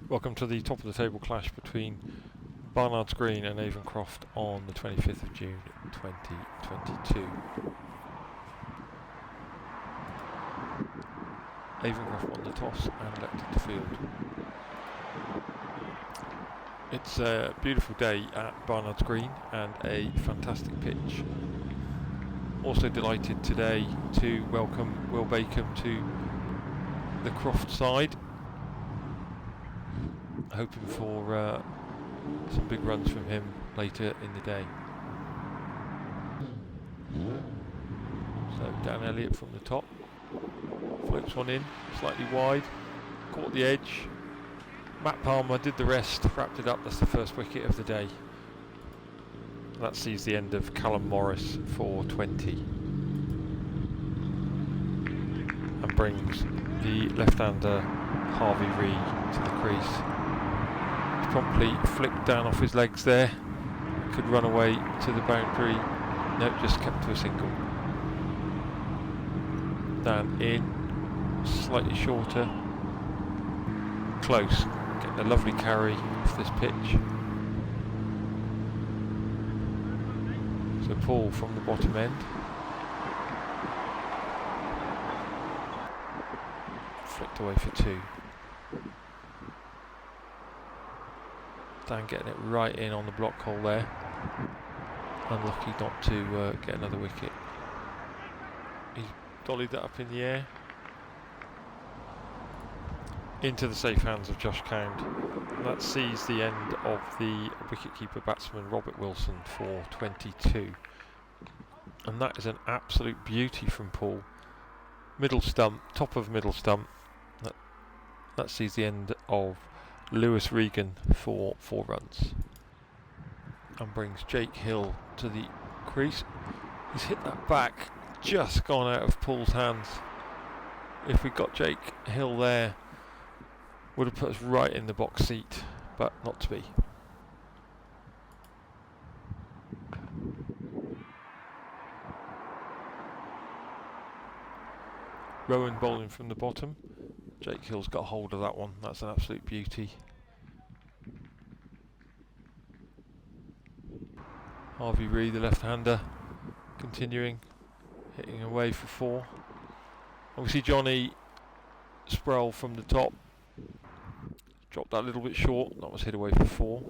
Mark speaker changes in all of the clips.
Speaker 1: Welcome to the top of the table clash between Barnards Green and Avoncroft on the 25th of June 2022. Avoncroft won the toss and elected to field. It's a beautiful day at Barnards Green and a fantastic pitch. Also delighted today to welcome Will Bacon to the Croft side. Hoping for some big runs from him later in the day. So Dan Elliott from the top, flips one in, slightly wide, caught the edge. Matt Palmer did the rest, wrapped it up. That's the first wicket of the day. That sees the end of Callum Morris for 20 and brings the left-hander Harvey Reid to the crease. Promptly flicked down off his legs there, could run away to the boundary. No, just kept to a single. Dan in, slightly shorter, close, getting a lovely carry off this pitch. So Paul from the bottom end. Flicked away for 2. Dan getting it right in on the block hole there. Unlucky not to get another wicket. He's dollied that up in the air. Into the safe hands of Josh Count. That sees the end of the wicketkeeper batsman Robert Wilson for 22. And that is an absolute beauty from Paul. Middle stump, top of middle stump. That sees the end of Lewis Regan for 4 runs and brings Jake Hill to the crease. He's hit that back, just gone out of Paul's hands. If we got Jake Hill there, would have put us right in the box seat, but not to be. Rowan bowling from the bottom. Jake Hill's got hold of that one. That's an absolute beauty. Harvey Reid, the left-hander, continuing, hitting away for 4. Obviously Johnny Sproul from the top. Dropped that a little bit short. That was hit away for 4.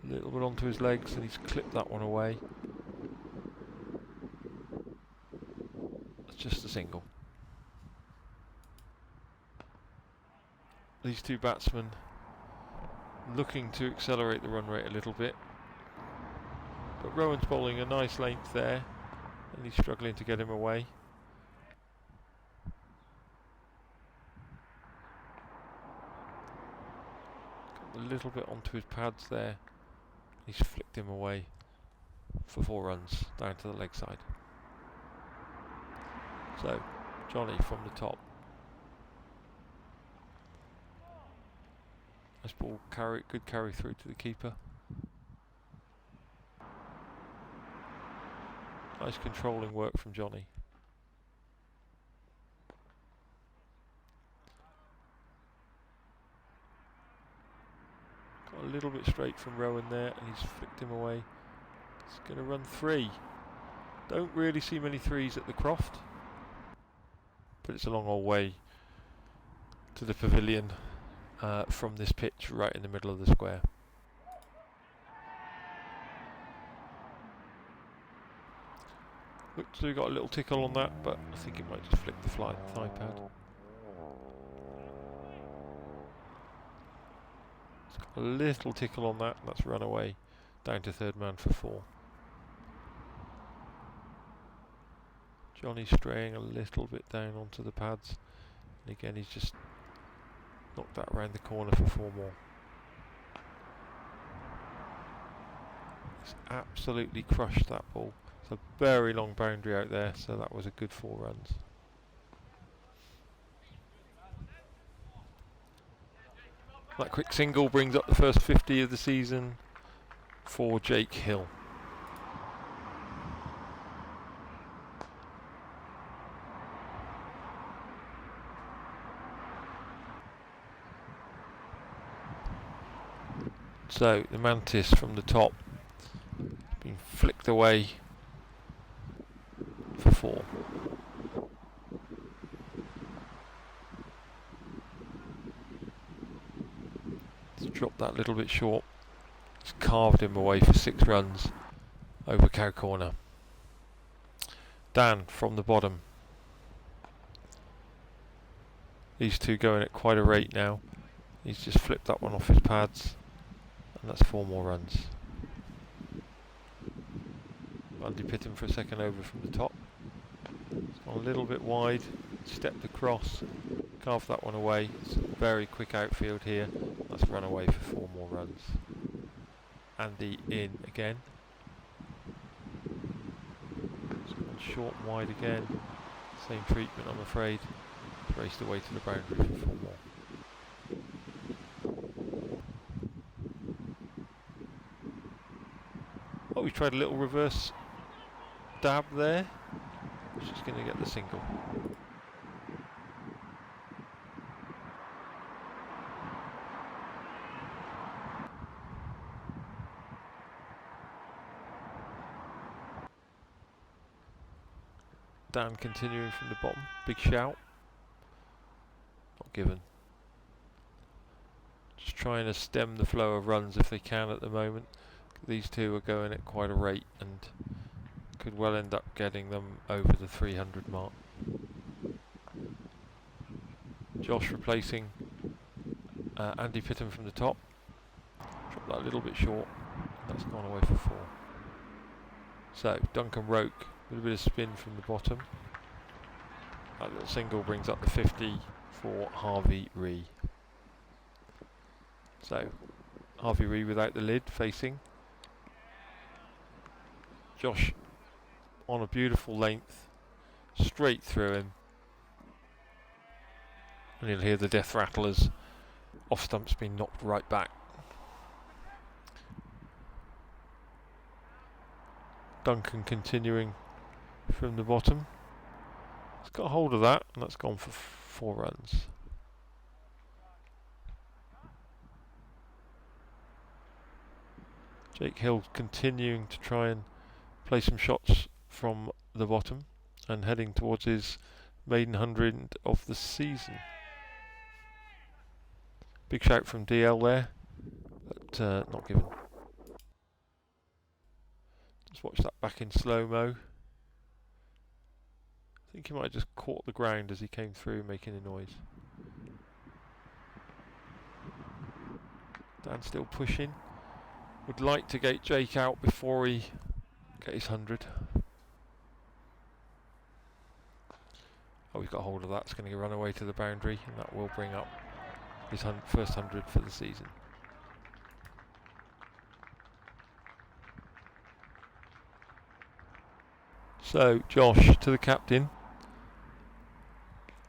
Speaker 1: A little bit onto his legs and he's clipped that one away. That's just a single. These two batsmen looking to accelerate the run rate a little bit, but Rowan's bowling a nice length there and he's struggling to get him away. Got a little bit onto his pads there. He's flicked him away for 4 runs down to the leg side. So Johnny from the top. Nice ball, good carry through to the keeper. Nice controlling work from Johnny. Got a little bit straight from Rowan there and he's flicked him away. He's going to run 3. Don't really see many 3s at the Croft, but it's a long old way to the pavilion from this pitch right in the middle of the square. Looks like we got a little tickle on that, but I think it might just flick the thigh pad. It's got a little tickle on that, and that's run away down to 3rd man for 4. Johnny's straying a little bit down onto the pads, and again he's just knocked that around the corner for 4 more. He's absolutely crushed that ball. It's a very long boundary out there, so that was a good 4 runs. That quick single brings up the first 50 of the season for Jake Hill. So the Mantis from the top being flicked away for 4. Let's drop that a little bit short. It's carved him away for 6 runs over cow corner. Dan from the bottom. These two going at quite a rate now. He's just flipped that one off his pads, and that's 4 more runs. Bundy pit him for a second over from the top. It's gone a little bit wide, stepped across, carved that one away. It's a very quick outfield here. That's run away for 4 more runs. Andy in again. It's gone short and wide again. Same treatment, I'm afraid. It's raced away to the boundary for 4 more. Oh, we tried a little reverse dab there. She's going to get the single. Dan continuing from the bottom. Big shout. Not given. Just trying to stem the flow of runs if they can at the moment. These two are going at quite a rate and could well end up getting them over the 300 mark. Josh replacing Andy Pitton from the top. Drop that a little bit short. That's gone away for 4. So Duncan Roke with a bit of spin from the bottom. That little single brings up the 50 for Harvey Ree. So Harvey Ree without the lid facing. Josh on a beautiful length, straight through him. And you'll hear the death rattle as off stump's been knocked right back. Duncan continuing from the bottom. He's got a hold of that, and that's gone for 4 runs. Jake Hill continuing to try and play some shots from the bottom and heading towards his maiden 100 of the season. Big shout from DL there, but not given. Let's watch that back in slow-mo. I think he might have just caught the ground as he came through making a noise. Dan still pushing. Would like to get Jake out before he gets his 100. Oh, he's got a hold of that. It's going to run away to the boundary, and that will bring up his first 100 for the season. So Josh to the captain.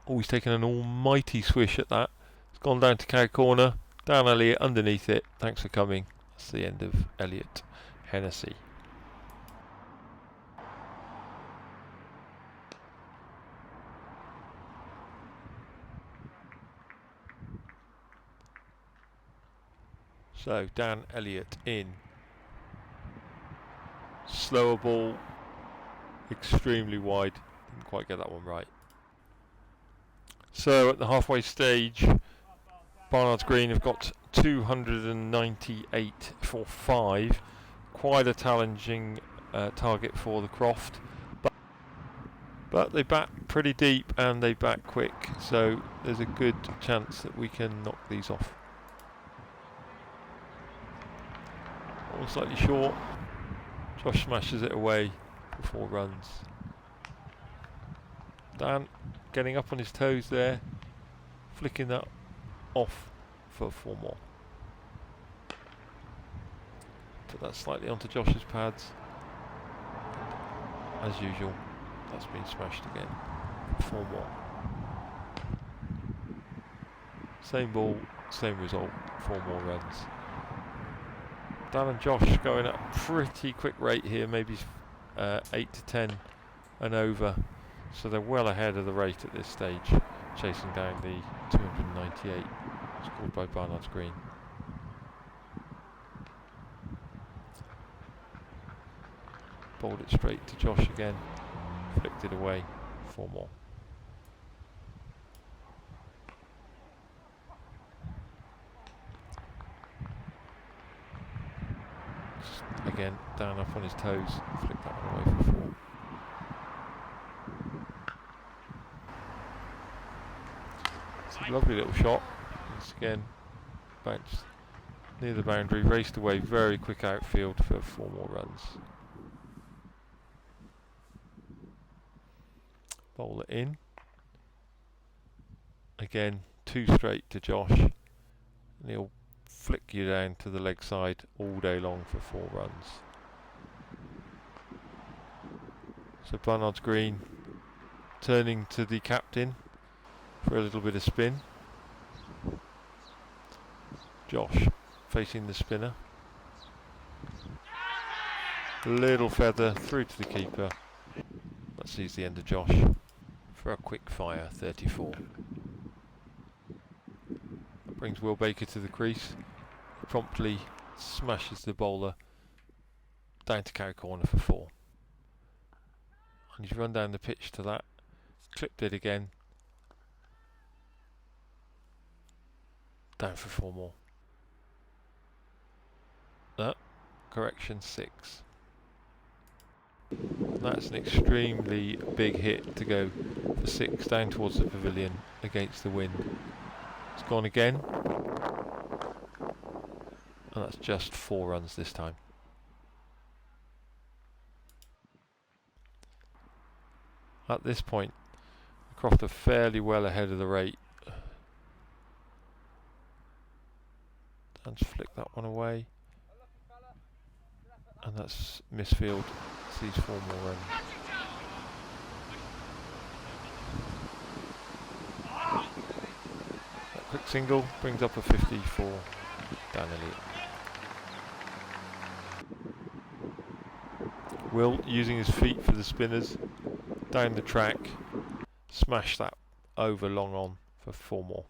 Speaker 1: Oh, he's taken an almighty swish at that. It's gone down to cow corner. Dan Elliott underneath it. Thanks for coming. That's the end of Elliott Hennessy. So Dan Elliott in. Slower ball. Extremely wide. Didn't quite get that one right. So at the halfway stage, Barnards Green have got 298 for 5. Quite a challenging target for the Croft. But they bat pretty deep and they bat quick. So there's a good chance that we can knock these off. All slightly short. Josh smashes it away for 4 runs. Dan getting up on his toes there, flicking that off for 4 more. Put that slightly onto Josh's pads. As usual, that's been smashed again for 4 more. Same ball, same result, 4 more runs. Dan and Josh going at a pretty quick rate here, maybe 8 to 10 and over. So they're well ahead of the rate at this stage, chasing down the 298 scored by Barnards Green. bowled it straight to Josh again, flicked it away, 4 more. Just again, down up on his toes, flick that one away for 4. It's a lovely little shot. Once again, bounced near the boundary, raced away, very quick outfield for 4 more runs. Bowl it in. Again, 2 straight to Josh, and he'll flick you down to the leg side all day long for 4 runs. So Barnards Green turning to the captain for a little bit of spin. Josh facing the spinner. Little feather through to the keeper. That sees the end of Josh for a quick fire 34. That brings Will Baker to the crease. He promptly smashes the bowler down to cow corner for 4. And he's run down the pitch to that. Clipped it again. Down for 4 more. Correction, 6. That's an extremely big hit to go for 6 down towards the pavilion against the wind. It's gone again, and that's just 4 runs this time. At this point, Croft are fairly well ahead of the rate. And just flick that one away. And that's misfield. Sees 4 more runs. That quick single brings up a 50 for Dan Elliott. Will using his feet for the spinners. Down the track. Smash that over long on for 4 more.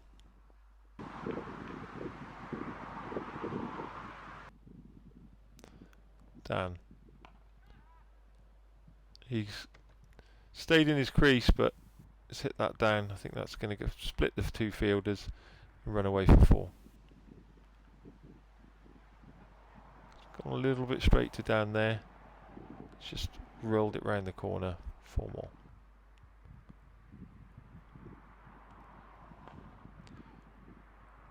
Speaker 1: Dan. He's stayed in his crease, but has hit that down. I think that's going to split the 2 fielders and run away for 4. Gone a little bit straight to Dan there. It's just rolled it round the corner. 4 more.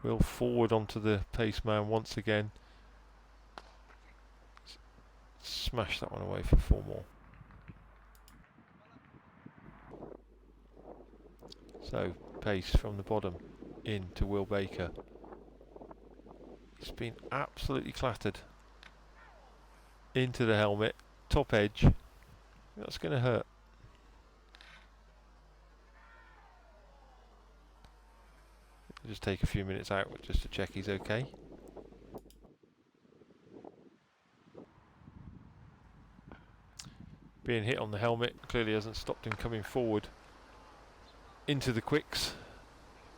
Speaker 1: Will forward onto the pace man once again. Smash that one away for 4 more. So pace from the bottom into Will Baker. He's been absolutely clattered into the helmet, top edge. That's going to hurt. Just take a few minutes out just to check he's okay. Being hit on the helmet clearly hasn't stopped him coming forward into the quicks.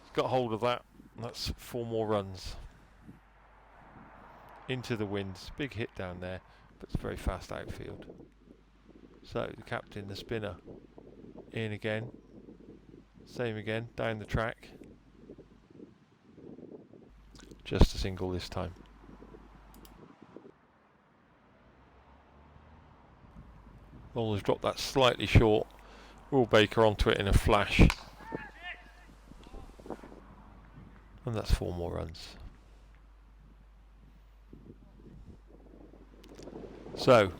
Speaker 1: He's got hold of that. That's 4 more runs. Into the winds. Big hit down there, but it's a very fast outfield. So the captain, the spinner, in again. Same again, down the track. Just a single this time. Bowler's dropped that slightly short. Will Baker onto it in a flash. And that's 4 more runs. So,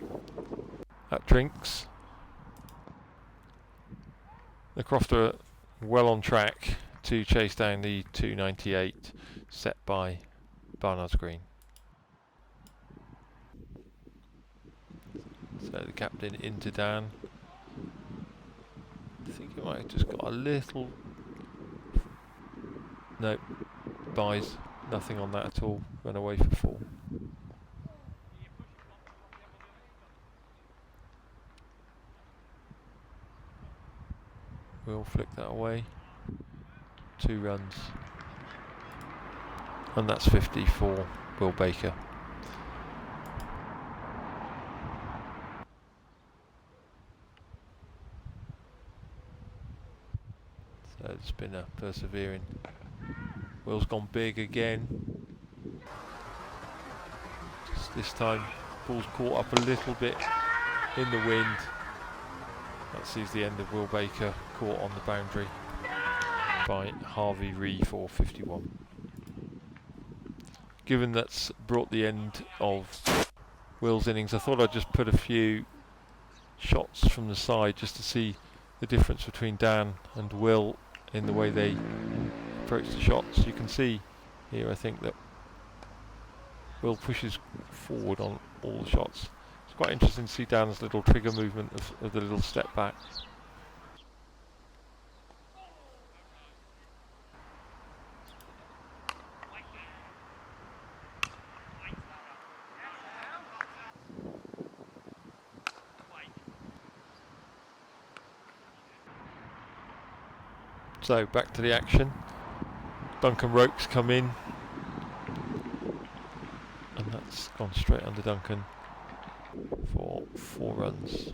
Speaker 1: that drinks. The Croft are well on track to chase down the 298 set by Barnards Green. So the captain into Dan. I think he might have just got a little... No, buys. Nothing on that at all. Run away for 4. We'll flick that away. 2 runs. And that's 50 for Will Baker. spinner persevering. Will's gone big again. Just this time, ball's caught up a little bit in the wind. That sees the end of Will Baker, caught on the boundary by Harvey Ree for 51. Given that's brought the end of Will's innings, I thought I'd just put a few shots from the side just to see the difference between Dan and Will in the way they approach the shots. You can see here, I think, that Will pushes forward on all the shots. It's quite interesting to see Dan's little trigger movement of the little step back. So back to the action. Duncan Roke's come in, and that's gone straight under Duncan for 4 runs.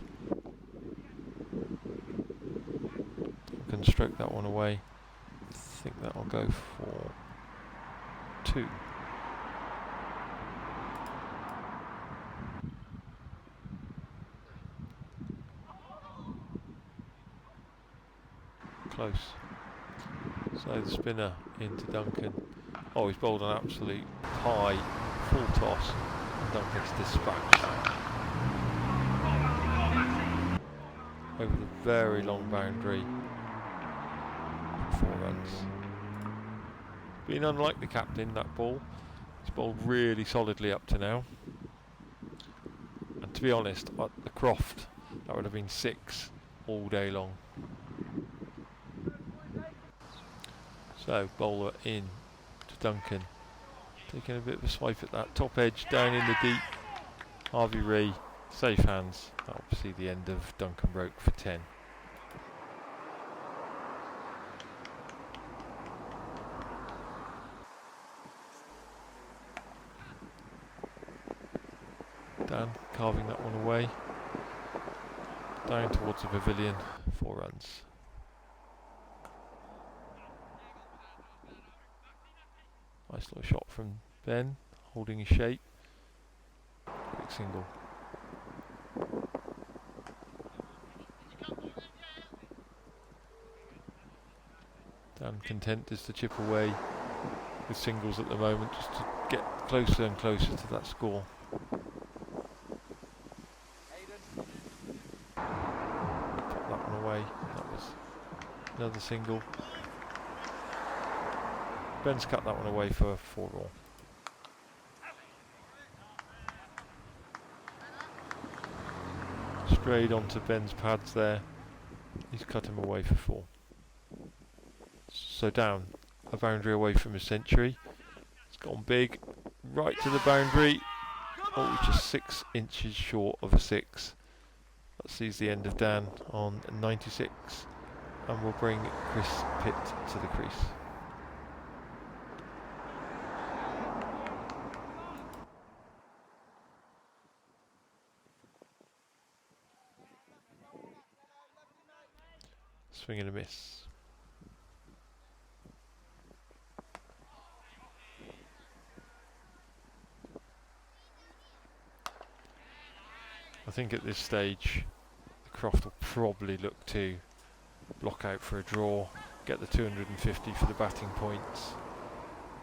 Speaker 1: Duncan stroked that one away. I think that will go for 2. Close. So the spinner into Duncan. Oh, he's bowled an absolute high full toss, and Duncan's dispatched over the very long boundary for 4 runs. Being unlike the captain, that ball, he's bowled really solidly up to now. And to be honest, at the Croft, that would have been 6 all day long. So bowler in to Duncan, taking a bit of a swipe at that top edge, down in the deep. Harvey Ree, safe hands. That'll see the end of Duncan Roke for 10. Dan carving that one away, down towards the pavilion, 4 runs. Nice little shot from Ben, holding his shape. Quick single. Dan content is to chip away with singles at the moment, just to get closer and closer to that score. Pop that one away. That was another single. Ben's cut that one away for 4 all. Strayed onto Ben's pads there. He's cut him away for 4. So down a boundary away from his century. It's gone big, right to the boundary. Oh, just 6 inches short of a 6. That sees the end of Dan on 96, and will bring Chris Pitt to the crease. Swing and a miss. I think at this stage the Croft will probably look to block out for a draw, get the 250 for the batting points,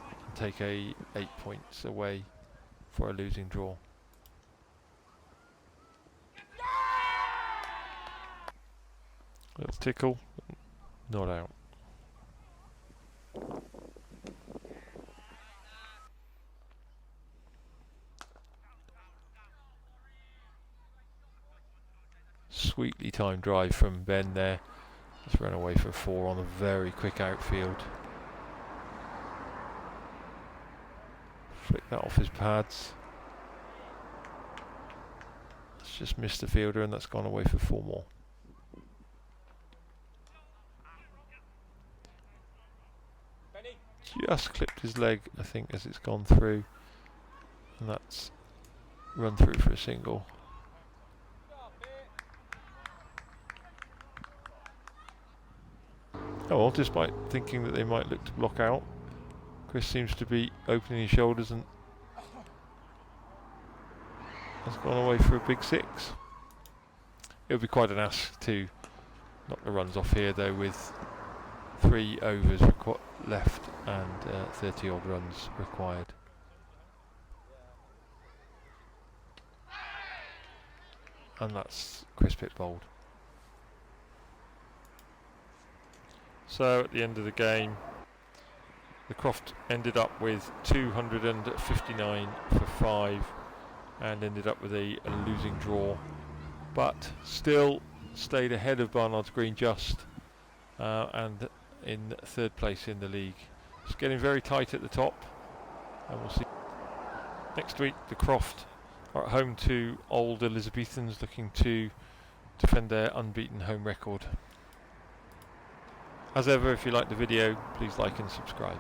Speaker 1: and take 8 points away for a losing draw. Little tickle, not out. Sweetly timed drive from Ben there. Just ran away for 4 on a very quick outfield. Flick that off his pads. That's just missed the fielder, and that's gone away for 4 more. Just clipped his leg, I think, as it's gone through, and that's run through for a single. Oh well, despite thinking that they might look to block out, Chris seems to be opening his shoulders and has gone away for a big 6. It would be quite an ask to knock the runs off here though, with 3 overs left and 30 odd runs required. And that's Chris Pitt bowled. So at the end of the game, the Croft ended up with 259 for 5 and ended up with a losing draw, but still stayed ahead of Barnards Green just and in 3rd place in the league. It's getting very tight at the top, and we'll see. Next week the Croft are at home to Old Elizabethans, looking to defend their unbeaten home record. As ever, if you like the video, please like and subscribe.